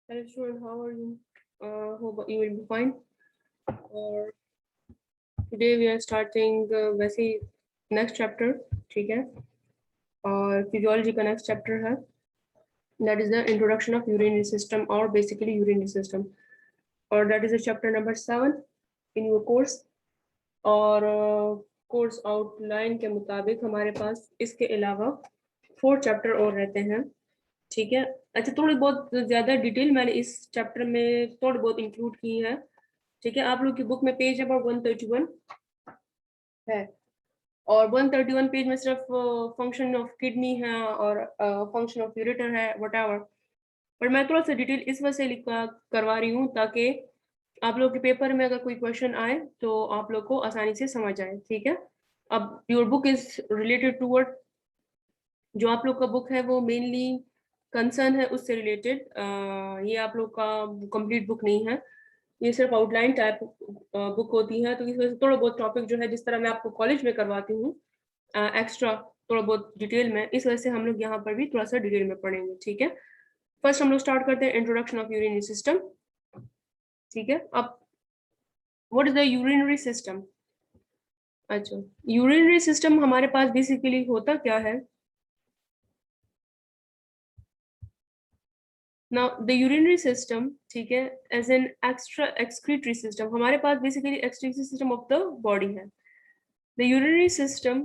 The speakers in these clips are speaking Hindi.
Hello student, how are you? Hope you will be fine. और today we are starting वैसे ही next chapter, ठीक है? और physiology का next chapter है. That is the introduction of urinary system or basically urinary system. और that is the chapter number 7 in your course. और course outline के मुताबिक हमारे पास इसके अलावा 4 chapter और रहते हैं. ठीक है. अच्छा, थोड़ी बहुत ज्यादा डिटेल मैंने इस चैप्टर में थोड़ी बहुत इंक्लूड की है. ठीक है. आप लोग की बुक में पेज नंबर 131 है और 131 पेज में सिर्फ फंक्शन ऑफ किडनी है और फंक्शन ऑफ यूरेटर है व्हाटएवर. पर मैं थोड़ा सा डिटेल इस वजह से लिखा करवा रही हूँ ताकि आप लोग के पेपर में अगर कोई क्वेश्चन आए तो आप लोग को आसानी से समझ आए. ठीक है. अब your book is related toward, जो आप लोग का बुक है वो मेनली कंसर्न है उससे रिलेटेड. ये आप लोग का कंप्लीट बुक नहीं है, ये सिर्फ आउटलाइन टाइप बुक होती है. तो इस वजह से थोड़ा बहुत टॉपिक जो है जिस तरह मैं आपको कॉलेज में करवाती हूँ एक्स्ट्रा थोड़ा बहुत डिटेल में, इस वजह से हम लोग यहाँ पर भी थोड़ा सा डिटेल में पढ़ेंगे. ठीक है. फर्स्ट हम लोग स्टार्ट करते हैं इंट्रोडक्शन ऑफ यूरिनरी सिस्टम. ठीक है. अब what is the urinary system? अच्छा, यूरिनरी सिस्टम हमारे पास बेसिकली होता क्या है? Now the urinary system, ठीक है, as an extra excretory system, हमारे पास basically excretory system of the body है. The urinary system,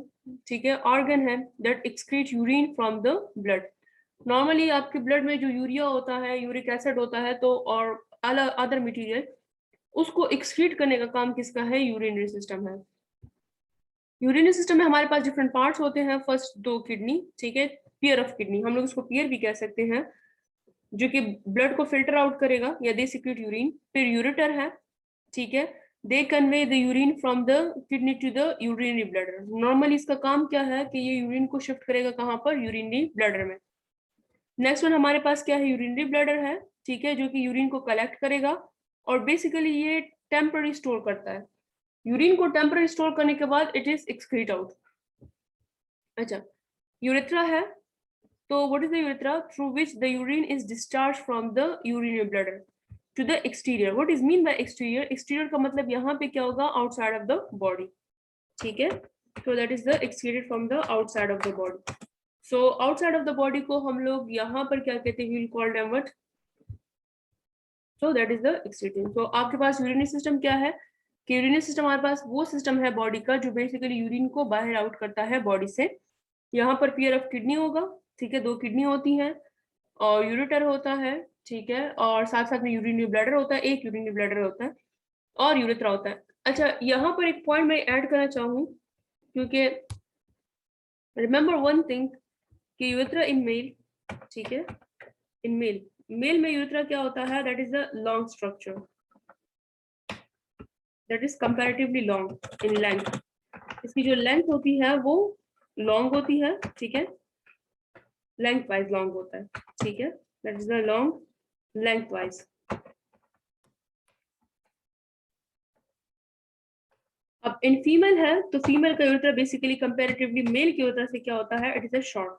ठीक है, organ है that excrete urine from the blood. Normally आपके blood में जो यूरिया होता है, यूरिक एसिड होता है, तो और अदर मटेरियल, उसको excrete करने का काम किसका है? यूरिनरी सिस्टम है. यूरिनरी सिस्टम में हमारे पास डिफरेंट पार्ट्स होते हैं. फर्स्ट 2 किडनी, ठीक है, पेयर ऑफ किडनी, हम लोग इसको पेयर भी कह सकते हैं, जो कि ब्लड को फिल्टर आउट करेगा या दे सिक्रेट यूरिन. फिर यूरेटर है, ठीक है, they convey the urine from the kidney to the urinary bladder. Normally इसका काम क्या है कि ये यूरिन को शिफ्ट करेगा कहाँ पर? यूरिनरी ब्लैडर में. नेक्स्ट वन हमारे पास क्या है? यूरिनरी ब्लैडर है, ठीक है, जो कि यूरिन को कलेक्ट करेगा और बेसिकली ये टेम्पररी स्टोर करता है. यूरिन को टेम्पररी स्टोर करने के बाद इट इज एक्सक्रीट आउट. अच्छा, यूरेथ्रा है. तो what is the urethra? Through which the urine is discharged from the urinary bladder to the exterior. What is mean by exterior? Exterior का मतलब यहाँ पे क्या होगा? Outside of the body. ठीक है. So that is the exterior from the outside of the body. So outside of the body को हम लोग यहाँ पर क्या कहते हैं? We'll call them what? So that is the exterior. So आपके पास urinary system क्या है? कि यूरिनरी सिस्टम हमारे पास वो सिस्टम है बॉडी का जो बेसिकली यूरिन को बाहर आउट करता है बॉडी से. यहाँ पर पेयर ऑफ किडनी होगा, ठीक है, 2 किडनी होती हैं और यूरेटर होता है, ठीक है, और साथ साथ में यूरिनरी ब्लैडर होता है, एक यूरिनरी ब्लैडर होता है और यूरेथ्रा होता है. अच्छा, यहाँ पर एक पॉइंट मैं ऐड करना चाहूँ, क्योंकि रिमेंबर वन थिंग कि यूरेथ्रा इन मेल, ठीक है, इन मेल में यूरेथ्रा क्या होता है? That is the long structure, that is comparatively long in length. इसकी जो लेंथ होती है वो लॉन्ग होती है, ठीक है, लेंथ वाइज लॉन्ग होता है, ठीक है, that is the long length wise. अब इन फीमेल है तो फीमेल का यूरेथ्रा बेसिकली कंपैरेटिवली मेल की यूरेथ्रा से क्या होता है? इट इज अ शॉर्ट,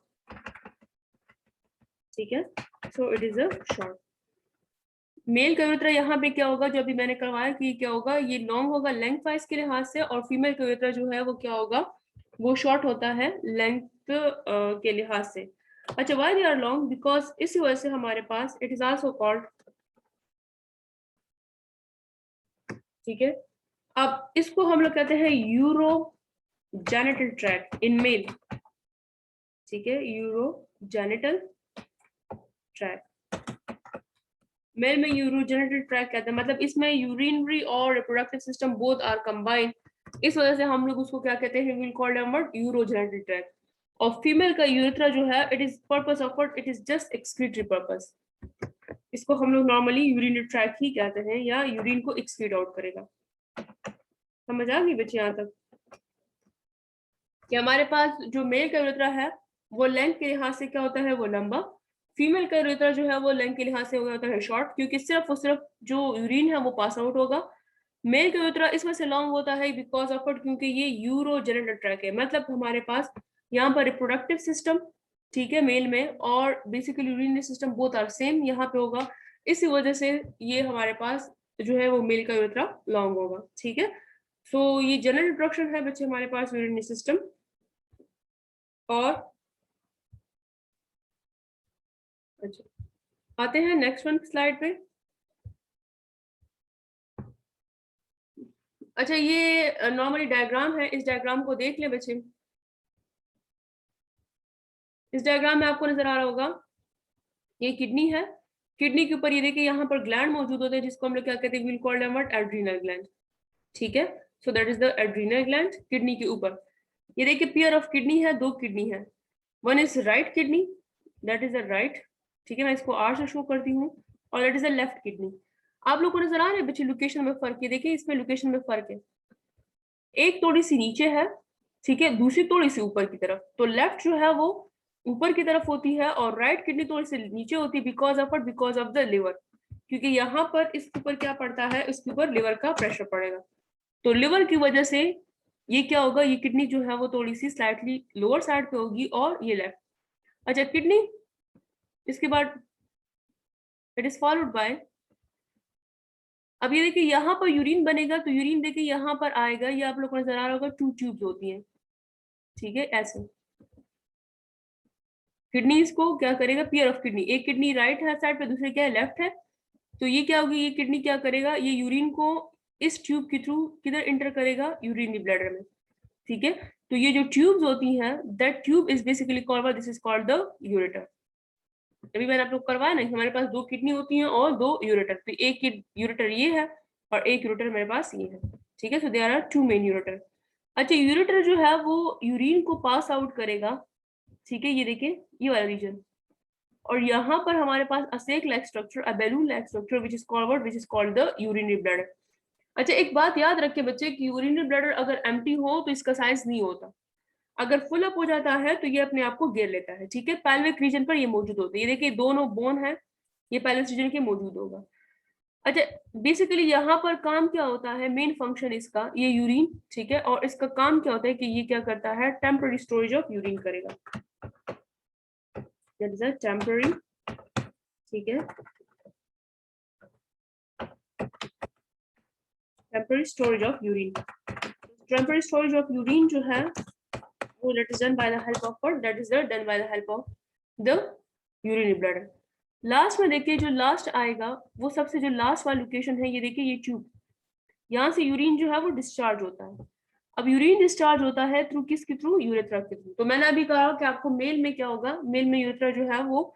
ठीक है, so it is a short. Male का यूरेथ्रा यहाँ पे क्या होगा? जो अभी मैंने करवाया कि क्या होगा, ये लॉन्ग होगा लेंथ वाइज के लिहाज से, और फीमेल का यूरेथ्रा जो है वो क्या होगा? वो शॉर्ट होता है लेंथ के लिहाज से. अच्छा, why they are long? Because इसी वजह से हमारे पास इट इज आल्सो कॉल्ड, ठीक है, अब इसको हम लोग कहते हैं urogenital tract in male, ठीक है, यूरो जेनिटल ट्रैक्ट. मेल में यूरोजेनिटल ट्रैक्ट कहते हैं, मतलब इसमें यूरिनरी और reproductive system both are combined. इस वजह से हम लोग उसको क्या कहते हैं? Will call them what? Urogenital tract. और फीमेल का यूरेथ्रा जो है it is purpose of what? It is just excretory purpose. इसको हम लोग नॉर्मली यूरिनरी ट्रैक्ट ही कहते हैं, या यूरिन को एक्सक्रीट आउट करेगा. समझ आ गई बच्चे यहाँ तक? कि हमारे पास जो मेल का यूरेथ्रा है वो लेंथ के लिहाज से क्या होता है? वो लंबा. फीमेल का यूरेथ्रा जो है वो लेंथ के लिहाज से हो जाता है शॉर्ट, क्योंकि सिर्फ और सिर्फ जो यूरिन है वो पास आउट होगा. मेल का यूरेथ्रा इस वजह से लॉन्ग होता है बिकॉज ऑफ इट, क्योंकि ये यूरोजेनिटल ट्रैक्ट है. मतलब हमारे पास यहाँ पर रिप्रोडक्टिव सिस्टम, ठीक है, मेल में, और basically urinary system both are same यहाँ पे होगा. इसी वजह से ये हमारे पास जो है वो मेल का यूरेथ्रा लॉन्ग होगा, ठीक है। सो ये जनरल इंट्रोडक्शन है बच्चे हमारे पास यूरिनरी सिस्टम। और अच्छा आते हैं नेक्स्ट वन स्लाइड पे। अच्छा ये नॉर्मली डायग्राम है, इस डायग्राम को देख ले बच्चे। इस डायग्राम में आपको नजर आ रहा होगा ये किडनी है। किडनी के ऊपर ये देखिए यहाँ पर ग्लैंड मौजूद होते हैं जिसको हम लोग क्या कहते हैं, will call them what, adrenal gland, ठीक है। So that is the adrenal gland kidney के ऊपर। ये देखिए पेयर ऑफ किडनी है, दो किडनी है। One is right kidney, that is the right, ठीक है, मैं इसको आर से शो करती हूँ। और that is the left kidney. आप लोग को नजर आ रहा है बच्चे लोकेशन में फर्क है, देखिए इसमें लोकेशन में फर्क है। एक थोड़ी सी नीचे है, ठीक है, दूसरी थोड़ी सी ऊपर की तरफ। तो लेफ्ट जो है वो ऊपर की तरफ होती है और राइट किडनी थोड़ी सी नीचे होती है, because of because of the liver, क्योंकि यहाँ पर इसके ऊपर क्या पड़ता है, इसके ऊपर लिवर का प्रेशर पड़ेगा। तो लिवर की वजह से ये क्या होगा, ये किडनी जो है वो थोड़ी सी स्लाइटली लोअर साइड पे होगी और ये लेफ्ट। अच्छा किडनी, इसके बाद इट इज फॉलोड बाय, अब ये देखिए यहाँ पर यूरिन बनेगा, तो यूरिन देखिए यहाँ पर आएगा, ये आप लोग को नजर आ रहा होगा, टू ट्यूब्स होती हैं, ठीक है, ऐसे। किडनीज को क्या करेगा, पेयर ऑफ किडनी, एक किडनी राइट है साइड पे, दूसरी क्या है, लेफ्ट है। तो ये क्या होगी, ये किडनी क्या करेगा, ये यूरिन को इस ट्यूब के थ्रू किधर इंटर करेगा, यूरिनरी ब्लैडर में, ठीक है। तो ये जो ट्यूब्स होती हैं, that tube is basically called, this is called the ureter. अभी मैंने आप लोग करवाया ना, हमारे पास दो किडनी होती हैं और दो यूरेटर, तो एक यूरेटर ये है और एक यूरेटर मेरे पास ये है, ठीक है। So there are two main ureter. अच्छा यूरेटर जो है वो यूरिन को पास आउट करेगा, ठीक है, ये देखिए ये वाला रीजन। और यहाँ पर हमारे पास a sac like structure, a balloon like structure which is called what, which is called the urinary bladder. अच्छा एक बात याद रखें बच्चे कि यूरिनरी ब्लैडर अगर एम्प्टी हो तो इसका साइज नहीं होता, अगर फुल अप हो जाता है तो ये अपने आप को घेर लेता है, ठीक है। पैल्विक रीजन पर ये मौजूद होता है, ये देखिए दोनों बोन है, ये पैल्विक रीजन के मौजूद होगा। अच्छा बेसिकली यहाँ पर काम क्या होता है, मेन फंक्शन इसका, ये यूरिन, ठीक है, और इसका काम क्या होता है कि ये क्या करता है, टेम्पररी स्टोरेज ऑफ यूरिन करेगा, दैट इज अ टेम्पररी, ठीक है, temporary storage of urine. Temporary storage of urine जो है वो that is done by the help of what, that is done by the help of the urinary bladder। Last में देखिए जो लास्ट आएगा वो सबसे जो लास्ट वाली लोकेशन है, ये देखिए ये ट्यूब, यहाँ से यूरिन जो है वो डिस्चार्ज होता है। अब यूरिन डिस्चार्ज होता है थ्रू किसके थ्रू, यूरेथ्रा के थ्रू। तो मैंने अभी कहा कि आपको मेल में क्या होगा, मेल में यूरेथ्रा जो है वो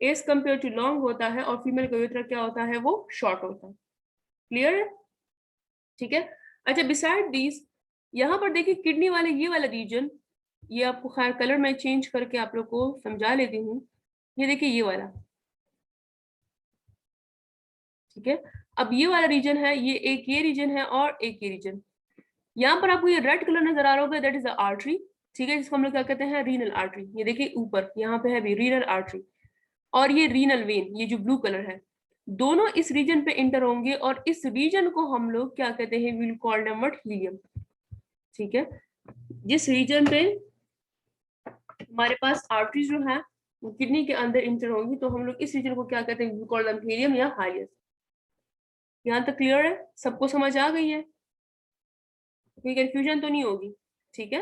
एज कम्पेयर टू लॉन्ग होता है और फीमेल का यूरेथ्रा क्या होता है, वो शॉर्ट होता है। क्लियर है, ठीक है। अच्छा बिसाइड दिस, यहाँ पर देखिए किडनी वाले ये वाला रीजन, ये आपको खैर कलर में चेंज करके आप लोग को समझा लेती हूँ। ये देखिए ये वाला, ठीक है। अब ये वाला रीजन है, ये एक ये रीजन है और एक ये रीजन। यहाँ पर आपको ये रेड कलर नजर आ रहा होगा, दैट इज द आर्टरी, ठीक है, जिसको हम लोग क्या कहते हैं, रीनल आर्टरी। ये देखिए ऊपर यहाँ पे है भी रीनल आर्टरी, और ये रीनल वेन, ये जो ब्लू कलर है, दोनों इस रीजन पे इंटर होंगे और इस रीजन को हम लोग क्या कहते हैं, will call them what, helium, ठीक है। जिस रीजन पे हमारे पास आर्टरीज जो है वो किडनी के अंदर इंटर होंगी, तो हम लोग इस रीजन को क्या कहते हैं, कॉल देम हीलियम या हाइलियस। यहाँ तक क्लियर है, सबको समझ आ गई है, कोई कंफ्यूजन तो नहीं होगी, ठीक है।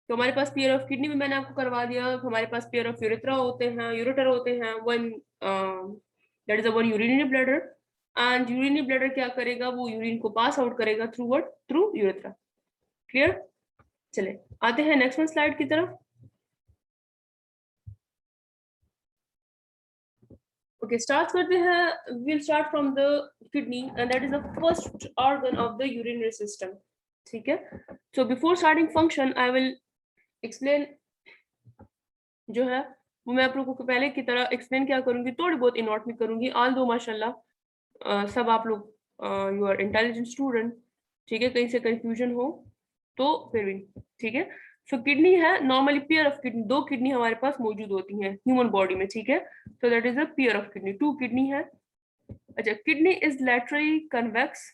तो हमारे पास पेयर ऑफ किडनी भी मैंने आपको करवा दिया, हमारे पास पेयर ऑफ यूरेथ्रा होते हैं, यूरेटर होते हैं, one that is one urinary bladder, and urinary bladder क्या करेगा, वो यूरिन को पास आउट करेगा through what, through urethra. Clear, चले आते हैं नेक्स्ट वन स्लाइड की तरफ। ओके स्टार्ट करते हैं, will start from the kidney and that is the first organ of the urinary system, ठीक है। So before starting function I will explain जो है वो मैं आप लोगों को पहले की तरह एक्सप्लेन क्या करूंगी, थोड़ी बहुत इनॉट में करूंगी, ऑल दो माशाल्लाह सब आप लोग यू आर इंटेलिजेंट स्टूडेंट, ठीक है, कहीं से कंफ्यूजन हो तो फिर भी ठीक है। सो किडनी है, नॉर्मली पेयर ऑफ किडनी, दो किडनी हमारे पास मौजूद होती हैं ह्यूमन बॉडी में, ठीक है। So that is a pair of kidney, two kidney है। अच्छा किडनी इज लैटरली कन्वेक्स,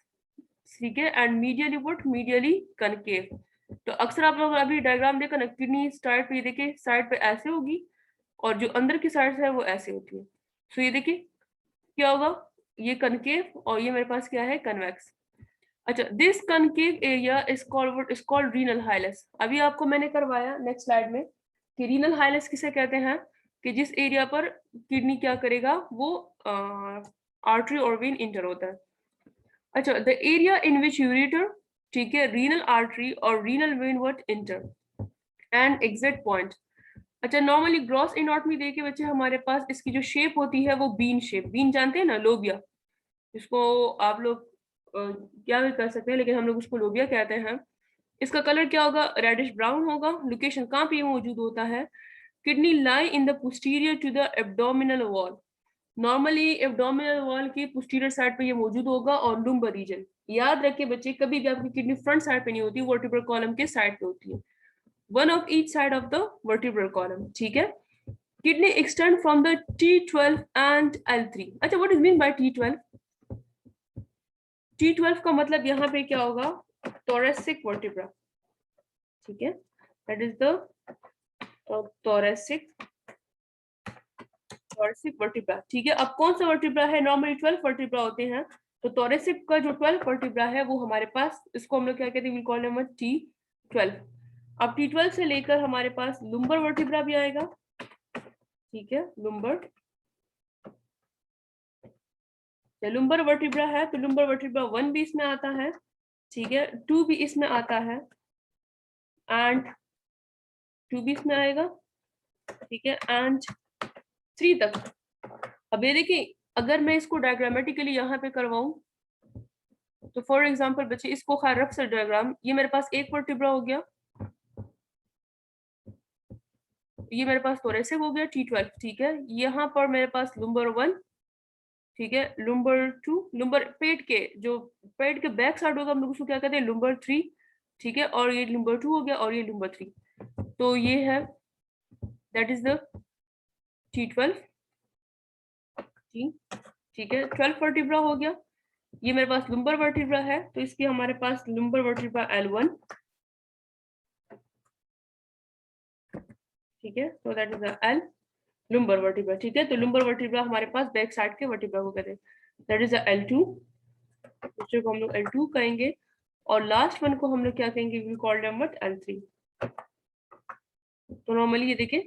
ठीक है, and medially what, medially concave. तो अक्सर आप लोग अभी डायग्राम देखा ना, किडनी साइड पे देखिए, साइड पे ऐसे होगी और जो अंदर की साइड है वो ऐसे होती है। सो ये देखिए क्या होगा, ये कनकेव और ये मेरे पास क्या है कन्वेक्स। अच्छा, this concave area is called renal hilus. अभी आपको मैंने करवाया नेक्स्ट स्लाइड में कि रीनल हाइलस किसे कहते हैं, कि जिस एरिया पर किडनी क्या करेगा, वो आर्टरी और वेन इंटर होता है। अच्छा, the area in which ureter, ठीक है, रीनल आर्टरी और renal vein what inter and exit point. अच्छा, नॉर्मली ग्रॉस एनाटॉमी देखे बच्चे हमारे पास इसकी जो शेप होती है वो बीन शेप, बीन जानते हैं ना, लोबिया, इसको आप लोग क्या भी कर सकते हैं, लेकिन हम लोग उसको लोबिया कहते हैं। इसका कलर क्या होगा, रेडिश ब्राउन होगा। लोकेशन कहाँ पे मौजूद होता है, kidney lie in the posterior to the abdominal wall. Normally abdominal wall की पोस्टीरियर साइड पे ये मौजूद होगा और लुम्बर रीजन। याद रखिए बच्चे, कभी भी आपकी किडनी फ्रंट साइड पे नहीं होती, वर्टिब्रल कॉलम के साइड पे होती है, one of each side of the vertebral column, ठीक है। Kidney extend from the T12 and L3। अच्छा, what is mean by T12? T12 का मतलब यहाँ पे क्या होगा, thoracic vertebra, ठीक है, that is the thoracic vertebra, ठीक है। अब कौन सा वर्टिब्रा है, नॉर्मली 12 वर्टिब्रा होते हैं, तो thoracic का जो 12 वर्टिब्रा है वो हमारे पास, इसको हम लोग क्या कहते हैं, वी कॉल नंबर T12। अब T12 से लेकर हमारे पास लुम्बर वर्टिब्रा भी आएगा, ठीक है, लुम्बर वर्टिब्रा है, तो लुम्बर वर्टिब्रा 1 भी इसमें आता है, ठीक है, 2 भी इसमें आता है एंड 2 भी इसमें आएगा, ठीक है, एंड 3 तक। अब ये देखिए, अगर मैं इसको डायग्रामेटिकली यहाँ पे करवाऊं, तो फॉर एग्जांपल बच्चे इसको खैर रफ से डायग्राम, ये मेरे पास एक वर्टिब्रा हो गया, ये मेरे पास थोरेसिक हो गया T12, ठीक है। यहाँ पर मेरे पास लुम्बर 1, ठीक है, लुम्बर 2, लुम्बर पेट के जो पेट के बैक साइड होगा हम लोग उसको क्या कहते हैं, लुम्बर 3, ठीक है, और ये लुम्बर 2 हो गया और ये लुम्बर 3, तो ये है दैट इज द T12, ठीक है। 12 वर्टिब्रा हो गया, ये मेरे पास लुम्बर वर्टिब्रा है, तो इसकी हमारे पास लुम्बर वर्टिब्रा L1, ठीक है, तो that is L lumbar vertebra, ठीक है। तो लुम्बर वर्टिब्रा हमारे पास बैक साइड के वर्टिब्रा को कहते हैं, दैट इज L2, दूसरे को हम लोग L2 कहेंगे, और लास्ट वन को हम लोग क्या कहेंगे, we call them what, L3। तो नॉर्मली ये देखिए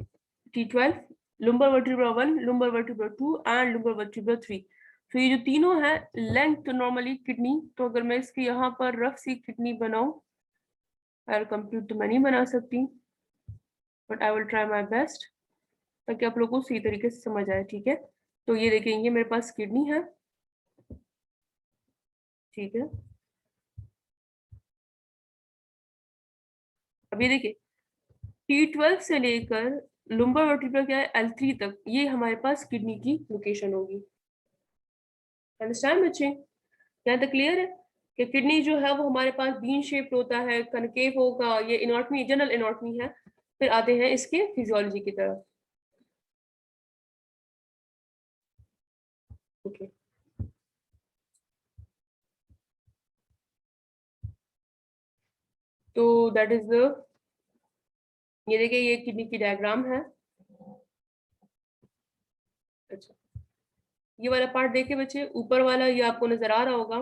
T12, lumbar vertebra 1, lumbar vertebra 2 and lumbar vertebra 3। तो ये जो तीनों है लेंथ नॉर्मली किडनी, तो अगर मैं इसकी यहाँ पर रफ सी किडनी बनाऊं, यार कंप्यूटर तो मैं नहीं बना सकती, but I will try my best ताकि आप लोगों को सही तरीके से समझ आए, ठीक है। तो ये देखेंगे मेरे पास किडनी है, ठीक है। अब ये देखिए T12 से लेकर लुम्बर वर्टिब्रा क्या है L3 तक, ये हमारे पास किडनी की लोकेशन होगी। अंडरस्टैंड बच्चे, यहाँ तक क्लियर है कि किडनी जो है वो हमारे पास बीन शेप्ड होता है, कनकेव होगा, ये एनाटॉमी जनरल एनाटॉमी है। फिर आते हैं इसके फिजियोलॉजी की तरफ, ओके। तो दैट इज द, ये देखिए ये किडनी की डायग्राम है। अच्छा, ये वाला पार्ट देखिए बच्चे, ऊपर वाला ये आपको नजर आ रहा होगा,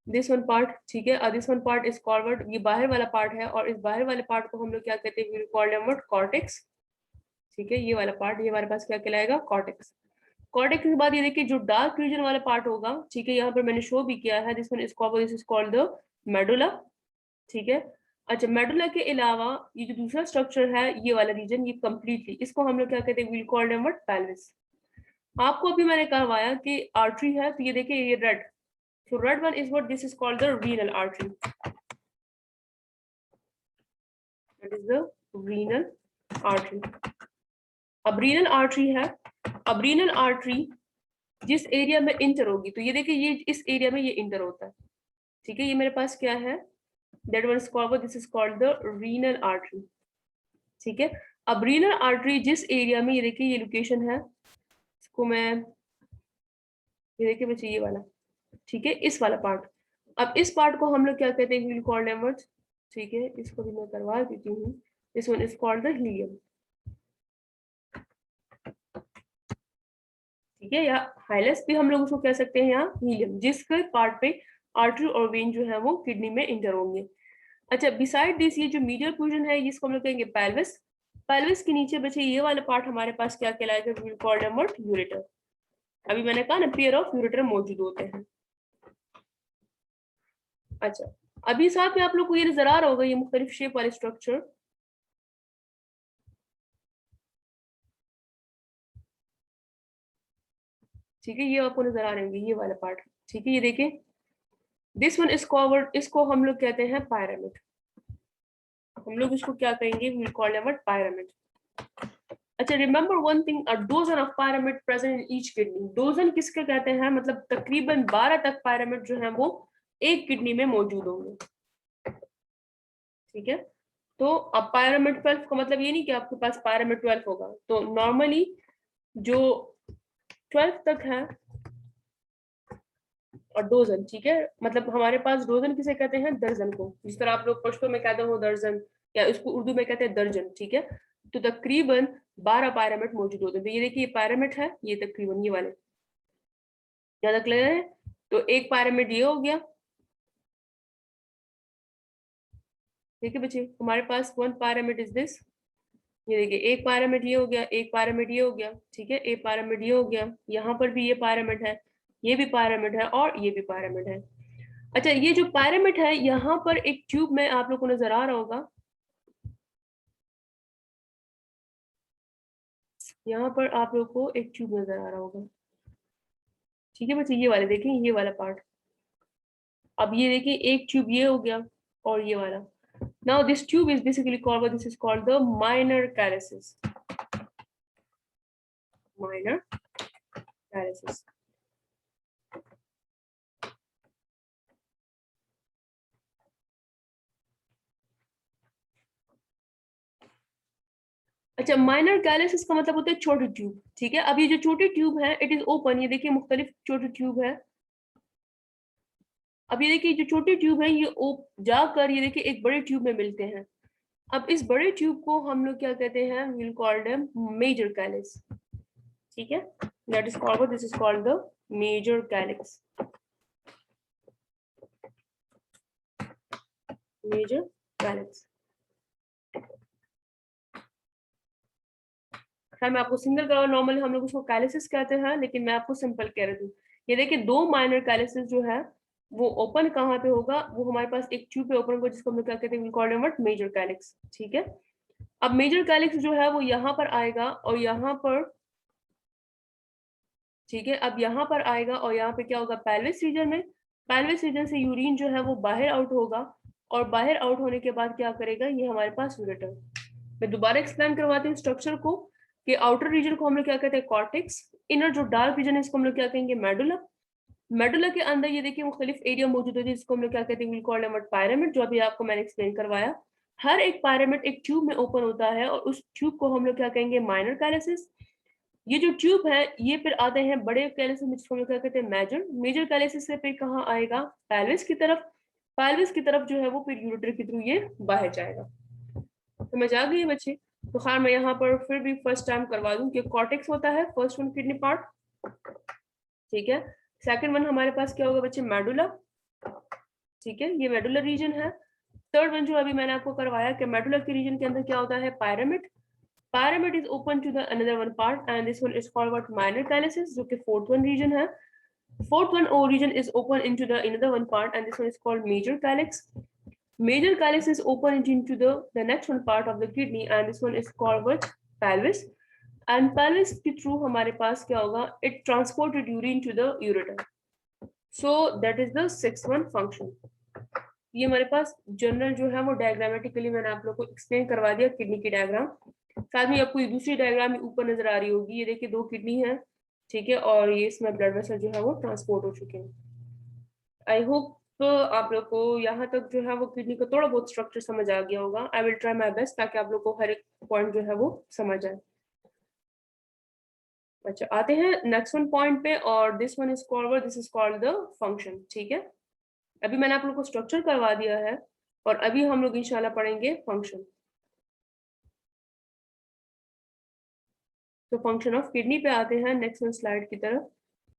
दिस वन पार्ट, ठीक है, this one part is forward, ये बाहर वाला पार्ट है, और इस बाहर वाले पार्ट को हम लोग क्या कहते हैं, कॉर्टेक्स, ठीक है। ये वाला पार्ट ये हमारे पास क्या कहलाएगा, कॉर्टेक्स। कॉर्टेक्स के बाद ये देखिए जो डार्क रीजन वाला पार्ट होगा, ठीक है, यहाँ पर मैंने शो भी किया है, this one is called the medulla, ठीक है। अच्छा, मेडुला के अलावा ये जो दूसरा स्ट्रक्चर है, ये वाला रीजन, ये कंप्लीटली इसको हम लोग क्या कहते हैं, will call them what, pelvis. आपको अभी मैंने कहवाया कि आर्टरी है, तो ये देखिए ये red, so red one is what this is called the renal artery, that is the renal artery। अब रीनल आर्टरी है, अब रीनल आर्टरी जिस एरिया में इंटर होगी, तो ये देखिए ये इस एरिया में ये इंटर होता है, ठीक है। ये मेरे पास क्या है, that one is called, this is called the renal artery, ठीक है। अब रीनल आर्टरी जिस एरिया में, ये देखिए ये लोकेशन है, इसको मैं, ये देखिए बच्चे ये वाला, ठीक है, इस वाला पार्ट। अब इस पार्ट को हम लोग क्या कहते हैं, विल कॉल देम व्हाट, ठीक है, इसको भी मैं करवा देती हूँ, this one is called the helium, ठीक है, या हाइलेस्ट भी हम लोग उसको कह सकते हैं, यहाँ हीलियम, जिसके पार्ट पे आर्टरी और वेन जो है वो किडनी में इंटर होंगे। अच्छा, बिसाइड दिस ये जो मीडियल पोर्शन है इसको हम लोग कहेंगे पेल्विस। पेल्विस के नीचे बचे ये वाला पार्ट हमारे पास क्या कहलाएगा, we will call them what, ureter. अभी मैंने कहा ना पेयर ऑफ यूरेटर मौजूद होते हैं। अच्छा, अभी साथ में आप लोग को ये नजर आ रहा होगा ये मुख्तलिफ शेप वाले स्ट्रक्चर। ठीक है, ये आपको नजर आ रहे होंगे ये वाला पार्ट। ठीक है, ये देखिए, दिस वन इज कवर्ड, इसको हम लोग कहते हैं पायरामिड। हम लोग इसको क्या कहेंगे, we will call them pyramid. अच्छा, remember one thing, a dozen of pyramid present in each kidney. Dozen किसके कहते हैं, मतलब तकरीबन 12 तक पायरामिड जो है वो एक किडनी में मौजूद होंगे। ठीक है, तो अब पायरामिड 12 का मतलब ये नहीं कि आपके पास पायरामिड 12 होगा, तो नॉर्मली जो 12 तक है और डोजन, ठीक है, मतलब हमारे पास डोजन किसे कहते हैं, दर्जन को, जिस तरह आप लोग पश्तो में कहते हो दर्जन, या इसको उर्दू में कहते हैं दर्जन। ठीक है, तो तकरीबन 12 पायरामिड मौजूद होते हैं। तो ये देखिए, ये पायरामिड है, ये तकरीबन ये वाले, ज्यादा क्लियर है। तो एक पायरामिड ये हो गया। ठीक है बच्चे, हमारे पास वन पायरामिड इज दिस। ये देखिए, एक पायरामिड ये हो गया, एक पायरामिड ये हो गया। ठीक है, एक पायरामिड ये हो गया, यहाँ पर भी ये पायरामिड है, ये भी पायरामिड है, और ये भी पायरामिड है। अच्छा, ये जो पायरामिड है, यहाँ पर एक ट्यूब में आप लोग को नजर आ रहा होगा, यहाँ पर आप लोग को एक ट्यूब नजर आ रहा होगा। ठीक है बच्चे, ये वाले देखिए, ये वाला पार्ट। अब ये देखिए, एक ट्यूब ये हो गया और ये वाला। Now this tube is basically called, this is called the minor calyces. Minor calyces. अच्छा, माइनर कैरेसिस का मतलब होता है छोटी ट्यूब। ठीक है, अब ये जो छोटी ट्यूब है, इट इज ओपन। ये देखिए, मुख्तलिफ छोटी ट्यूब है। अब ये देखिए, जो छोटी ट्यूब है ये जाकर ये देखिए एक बड़े ट्यूब में मिलते हैं। अब इस बड़े ट्यूब को हम लोग क्या कहते हैं, will call them major calyx. ठीक है, that is called, this is called the major calyx. Major calyx. खैर, मैं आपको सिंगल करवा, नॉर्मली हम लोग उसको कैलिसिस कहते हैं, लेकिन मैं आपको सिंपल कह रही हूँ। ये देखिए, दो माइनर कैलिसिस जो है वो ओपन कहाँ पे होगा, वो हमारे पास एक ट्यूब पे ओपन होगा, जिसको हम लोग क्या कहते हैं, will call them what, major calyx. ठीक है, अब मेजर कैलिक्स जो है वो यहाँ पर आएगा और यहाँ पर, ठीक है, अब यहाँ पर आएगा और यहाँ पे क्या होगा, पेल्विस रीजन में। पेल्विस रीजन से यूरिन जो है वो बाहर आउट होगा, और बाहर आउट होने के बाद क्या करेगा, ये हमारे पास यूरेटर। मैं दोबारा एक्सप्लेन करवाती हूँ स्ट्रक्चर को, कि आउटर रीजन को हम लोग क्या कहते हैं, कॉर्टेक्स। इनर जो डार्क रीजन है इसको हम लोग क्या कहेंगे, मेडुला। मेडुला के अंदर ये देखिए मुख्तलिफ एरिया मौजूद होती है, जिसको हम लोग क्या कहते हैं, विल कॉल देम पायरामिड, जो अभी आपको मैंने एक्सप्लेन करवाया। हर एक पायरामिड एक ट्यूब में ओपन होता है, और उस ट्यूब को हम लोग क्या कहेंगे, माइनर कैलिसिस। ये जो ट्यूब है ये फिर आते हैं बड़े कैलिसिस में, जिसको हम लोग क्या कहते हैं, मेजर। मेजर कैलिसिस से फिर कहाँ आएगा, पेल्विस की तरफ। पेल्विस की तरफ जो है वो फिर यूरेटर के थ्रू ये बाहर जाएगा। समझ आ गई बच्चे। तो खैर, मैं यहाँ पर फिर भी फर्स्ट टाइम करवा दूं कि कॉर्टेक्स होता है फर्स्ट वन, किडनी पार्ट। ठीक है, सेकंड वन हमारे पास क्या होगा बच्चे, मेडुला। ठीक है, ये मेडुलर रीजन है। थर्ड वन जो अभी मैंने आपको करवाया कि मेडुलर के रीजन के अंदर क्या होता है, pyramid. Pyramid is open to the another one part, and this one is called what, minor calycis, जो कि fourth one region है। Fourth one or region is open into the another one part, and this one is called major calyx. Major calyx is open into the next one part of the kidney, and this one is called what, pelvis. And pelvis के through हमारे पास क्या होगा, it transported urine to the ureter. So that is the sixth one function. ये हमारे पास जनरल जो है वो डायग्रामेटिकली मैंने आप लोग को एक्सप्लेन करवा दिया, किडनी की डायग्राम। साथ में आपको ये दूसरी डायग्राम ऊपर नजर आ रही होगी, ये देखिए दो किडनी है। ठीक है, और ये इसमें ब्लड वेसल जो है वो ट्रांसपोर्ट हो चुके हैं। आई होप आप लोग को यहाँ तक जो है वो किडनी का थोड़ा बहुत स्ट्रक्चर समझ आ गया होगा। I will try my best ताकि आप लोग को हर एक पॉइंट जो है वो समझ आए। अच्छा, आते हैं नेक्स्ट वन पॉइंट पे, और this one is called, this is called the function. ठीक है, अभी मैंने आप लोग को स्ट्रक्चर करवा दिया है, और अभी हम लोग इंशाल्लाह पढ़ेंगे फंक्शन। तो फंक्शन ऑफ किडनी पे आते हैं नेक्स्ट स्लाइड की तरफ।